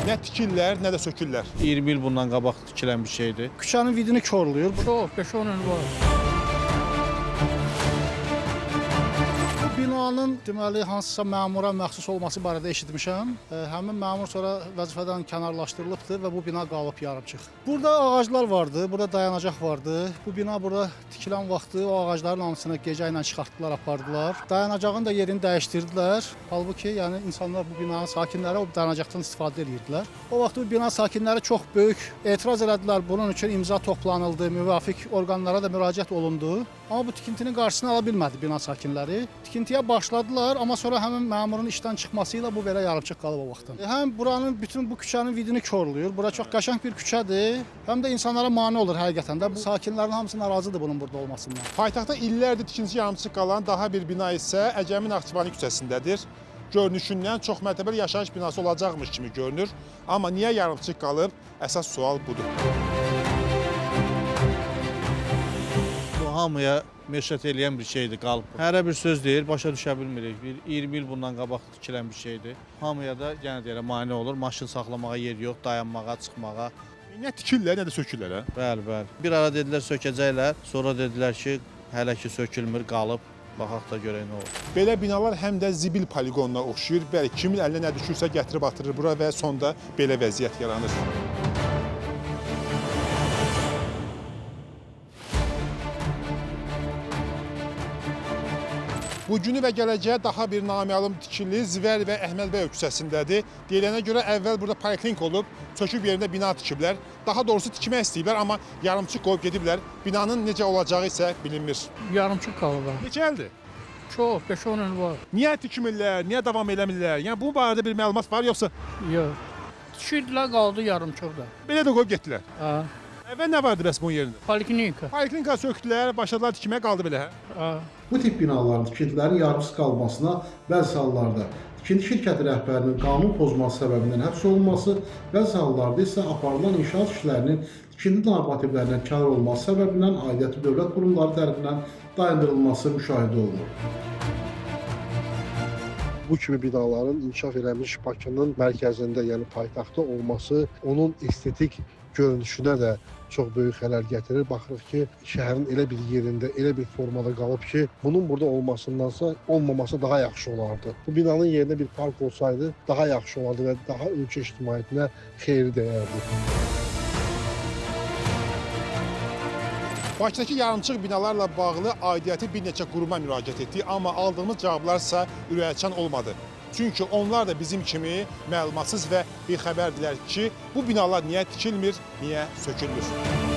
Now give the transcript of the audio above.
Nə tikirlər, nə də sökürlər. 20 il bundan qabaq tikilən bir şeydir. Küçənin vidini korluyor. Çox, 5-10 il var. Bu binanın deməli hansısa məmura məxsus olması barədə eşitmişəm. Həmin məmur sonra vəzifədən kənarlaşdırılıbdı və bu bina qalıb yarımçıq. Burada ağaclar vardı, burada dayanacaq vardı. Bu bina burada tikilən vaxtı o ağacların hamısını gecə ilə çıxartdılar, apardılar. Dayanacağın da yerini dəyişdirdilər. Halbuki yəni insanlar bu binanın sakinləri o dayanacaqdan istifadə edirdilər. O vaxt bu bina sakinləri çox böyük etiraz elədilər. Bunun üçün imza toplanıldı, müvafiq orqanlara da müraciət olundu. Amma bu tikintinin qarşısını ala bilmədi bina sakinləri. Tikintiyə başladılar, amma sonra həmin məmurun işdən çıxması ilə bu belə yarımçıq qalıb o vaxtdan. Həm buranın bütün bu küçənin vidini korluyur. Bura çox qəşəng bir küçədir. Həm də insanlara mane olur həqiqətən də. Bu sakinlərin hamısı narazıdır bunun burada olmasından. Paytaxtda illərdir tikintisi yarımçıq qalan daha bir bina isə Əcəmi Naxçıvani küçəsindədir. Görünüşündən çox mərtəbəli yaşayış binası olacaqmış kimi görünür. Amma niyə yarımçıq qalıb? Əsas sual budur. Hamıya məişət eləyən bir şeydir, qalıb. Hərə bir söz deyir, başa düşə bilmirik. 20 il bundan qabaq tikilən bir şeydir. Hamıya da yenə deyirəm, mane olur. Maşın saxlamağa yer yox, dayanmağa, çıxmağa. Nə tikirlər, nə də sökürlər, hə? Bəli, bəli. Bir ara dedilər sökəcəklər, sonra dedilər ki, hələ ki sökülmür, qalıb. Baxaq da görək nə olur. Belə binalar həm də zibil poligonuna oxşuyur. Bəli, kimin əlinə nə düşürsə gətirib atırır bura və sonda belə vəziyyət yaranır. Bugünü və gələcəyə daha bir naməlum tikili Zivər və Əhmədbəy küçəsindədir. Deyilənə görə əvvəl burada poliklinik olub, söküb yerində bina tikiblər. Daha doğrusu tikmək istəyiblər, amma yarımçıq qoyub gediblər. Binanın necə olacağı isə bilinmir. Yarımçıq qalıb. Neçə ildir? Çox, 5-10 il var. Niyə tikmirlər, niyə davam eləmirlər? Yəni bu barədə bir məlumat var yoxsa Yox. Tikildilər, qaldı yarımçıq da. belə də qoyub getdilər? Ha. Əvvəl nə vardı bəs bunun yerində? Poliklinika. Poliklinika söktülər, başladılar tikməyə, qaldı belə, hə? Ha. Bu tip binaların tikintilərin yarımsız qalmasına bəzi hallarda tikinti şirkəti rəhbərinin qanun pozması səbəbindən həbs olunması, bəzi hallarda isə aparılan inşaat işlərinin tikinti normativlərindən kənar olması səbəbindən aidiyyatı dövlət qurumları tərəfindən dayandırılması müşahidə olunur. Bu kimi binaların inkişaf edilmiş Bakının mərkəzində, yəni paytaxtda olması onun estetik görünüşünə də çox böyük xələl gətirir. Baxırıq ki, şəhərin elə bir yerində, elə bir formada qalıb ki, bunun burada olmasındansa olmaması daha yaxşı olardı. Bu binanın yerində bir park olsaydı daha yaxşı olardı və daha ölkə ictimaiyyətinə xeyri dəyərdi. Bakıdakı yarımçıq binalarla bağlı aidiyyəti bir neçə quruma müraciət etdik, amma aldığımız cavablarsa ürəkçan olmadı. Çünki onlar da bizim kimi məlumatsız və bixəbərdilər ki, bu binalar niyə tikilmir, niyə sökülmür.